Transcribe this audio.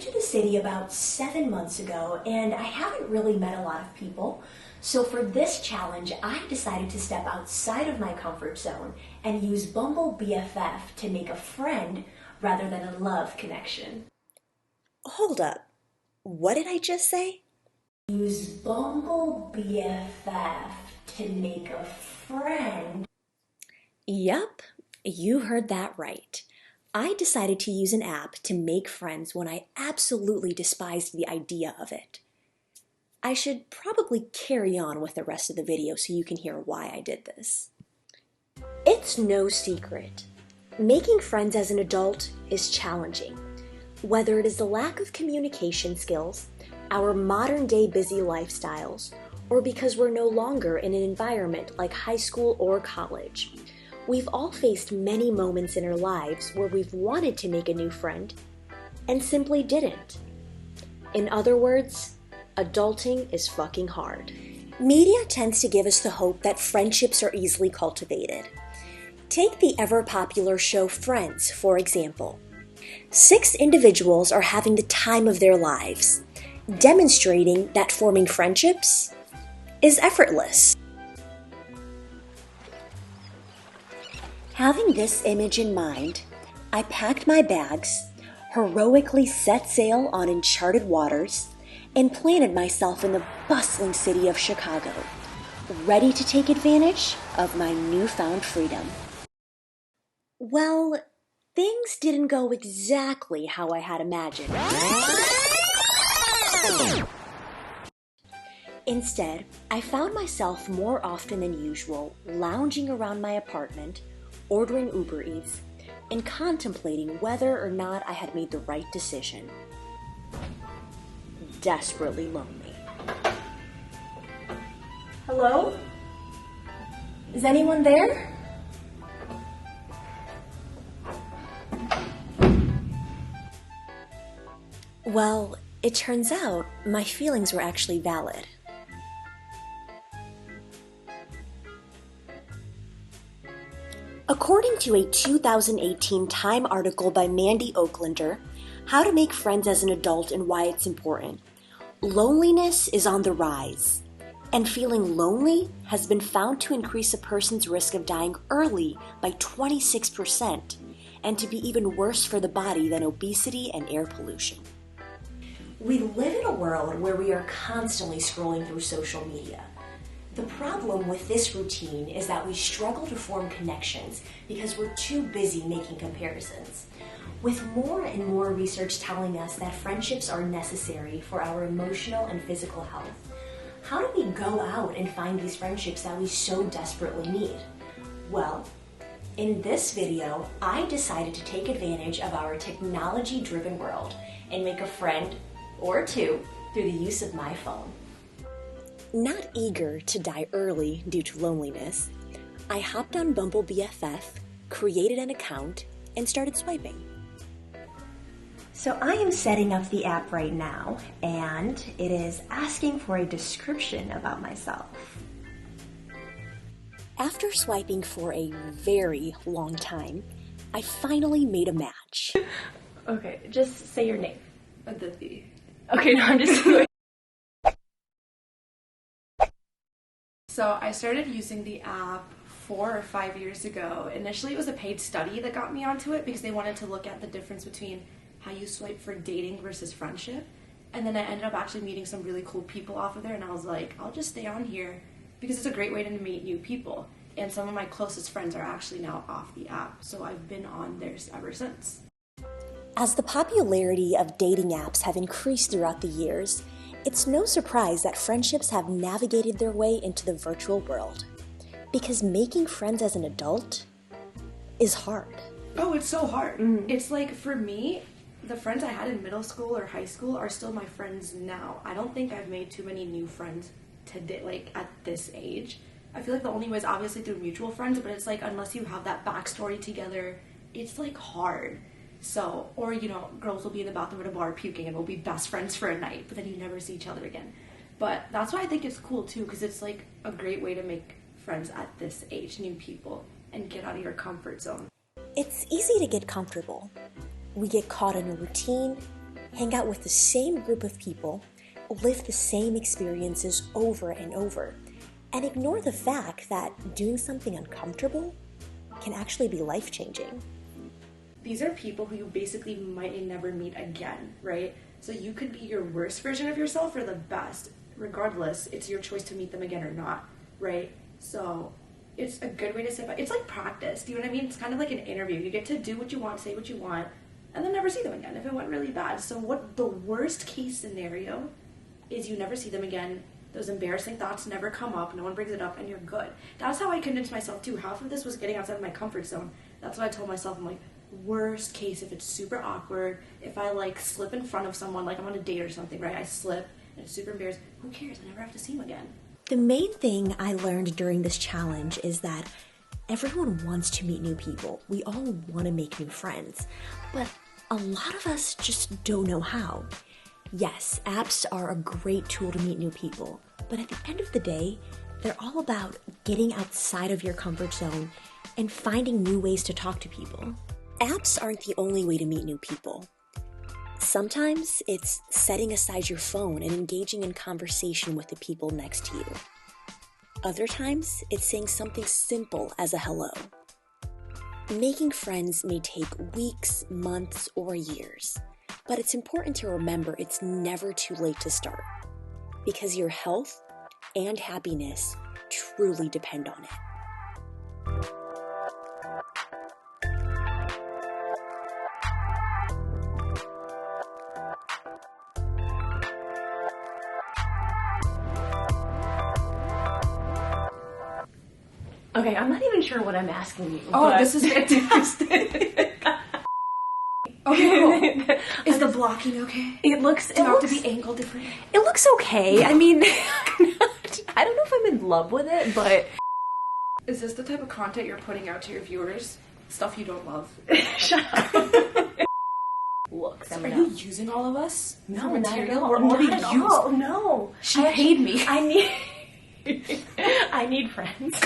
moved to the city about 7 months ago and I haven't really met a lot of people. So for this challenge, I decided to step outside of my comfort zone and use Bumble BFF to make a friend rather than a love connection. Hold up. What did I just say? Use Bumble BFF to make a friend. Yup, you heard that right. I decided to use an app to make friends when I absolutely despised the idea of it. I should probably carry on with the rest of the video so you can hear why I did this. It's no secret. Making friends as an adult is challenging. Whether it is the lack of communication skills, our modern-day busy lifestyles, or because we're no longer in an environment like high school or college, we've all faced many moments in our lives where we've wanted to make a new friend and simply didn't. In other words, adulting is fucking hard. Media tends to give us the hope that friendships are easily cultivated. Take the ever-popular show Friends, for example. 6 individuals are having the time of their lives, demonstrating that forming friendships is effortless. Having this image in mind, I packed my bags, heroically set sail on uncharted waters, and planted myself in the bustling city of Chicago, ready to take advantage of my newfound freedom. Well, things didn't go exactly how I had imagined. Instead, I found myself more often than usual lounging around my apartment, ordering Uber Eats, and contemplating whether or not I had made the right decision. Desperately lonely. Hello? Is anyone there? Well, it turns out my feelings were actually valid. According to a 2018 Time article by Mandy Oaklander, How to Make Friends as an Adult and Why It's Important, loneliness is on the rise, and feeling lonely has been found to increase a person's risk of dying early by 26%, and to be even worse for the body than obesity and air pollution. We live in a world where we are constantly scrolling through social media. The problem with this routine is that we struggle to form connections because we're too busy making comparisons. With more and more research telling us that friendships are necessary for our emotional and physical health, how do we go out and find these friendships that we so desperately need? Well, in this video, I decided to take advantage of our technology-driven world and make a friend or two through the use of my phone. Not eager to die early due to loneliness, I hopped on Bumble BFF, created an account, and started swiping. So I am setting up the app right now, and it is asking for a description about myself. After swiping for a very long time, I finally made a match. Okay, just say your name. Aditi. Okay, no, I'm just kidding. So I started using the app 4 or 5 years ago. Initially, it was a paid study that got me onto it because they wanted to look at the difference between how you swipe for dating versus friendship. And then I ended up actually meeting some really cool people off of there, and I was like, I'll just stay on here because it's a great way to meet new people. And some of my closest friends are actually now off the app, so I've been on there ever since. As the popularity of dating apps have increased throughout the years, it's no surprise that friendships have navigated their way into the virtual world. Because making friends as an adult is hard. Oh, it's so hard. It's like, for me, the friends I had in middle school or high school are still my friends now. I don't think I've made too many new friends today, like at this age. I feel like the only way is obviously through mutual friends, but it's like unless you have that backstory together, it's like hard. So, or girls will be in the bathroom at a bar puking and we'll be best friends for a night, but then you never see each other again. But that's why I think it's cool too, because it's like a great way to make friends at this age, new people, and get out of your comfort zone. It's easy to get comfortable. We get caught in a routine, hang out with the same group of people, live the same experiences over and over, and ignore the fact that doing something uncomfortable can actually be life-changing. These are people who you basically might never meet again, right? So you could be your worst version of yourself or the best. Regardless, it's your choice to meet them again or not, right? So it's a good way to sit back. It's like practice, do you know what I mean? It's kind of like an interview. You get to do what you want, say what you want, and then never see them again if it went really bad. So what the worst case scenario is, you never see them again. Those embarrassing thoughts never come up. No one brings it up, and you're good. That's how I convinced myself too. Half of this was getting outside of my comfort zone. That's what I told myself. I'm like, worst case, if it's super awkward, if I like slip in front of someone, like I'm on a date or something, right? I slip and it's super embarrassing. Who cares? I never have to see him again. The main thing I learned during this challenge is that everyone wants to meet new people. We all want to make new friends, but a lot of us just don't know how. Yes, apps are a great tool to meet new people, but at the end of the day, they're all about getting outside of your comfort zone and finding new ways to talk to people. Apps aren't the only way to meet new people. Sometimes it's setting aside your phone and engaging in conversation with the people next to you. Other times, it's saying something simple as a hello. Making friends may take weeks, months, or years, but it's important to remember it's never too late to start, because your health and happiness truly depend on it. Okay, I'm not even sure what I'm asking you. Oh, but... this is fantastic. Okay, cool. Is the blocking okay? It looks... Do you have to be angled different? It looks okay. I mean, I don't know if I'm in love with it, but... Is this the type of content you're putting out to your viewers? Stuff you don't love? Shut up. Looks. Are you using all of us? No, for not at material? all. We're already Not at used. all. No. She paid me. I need friends.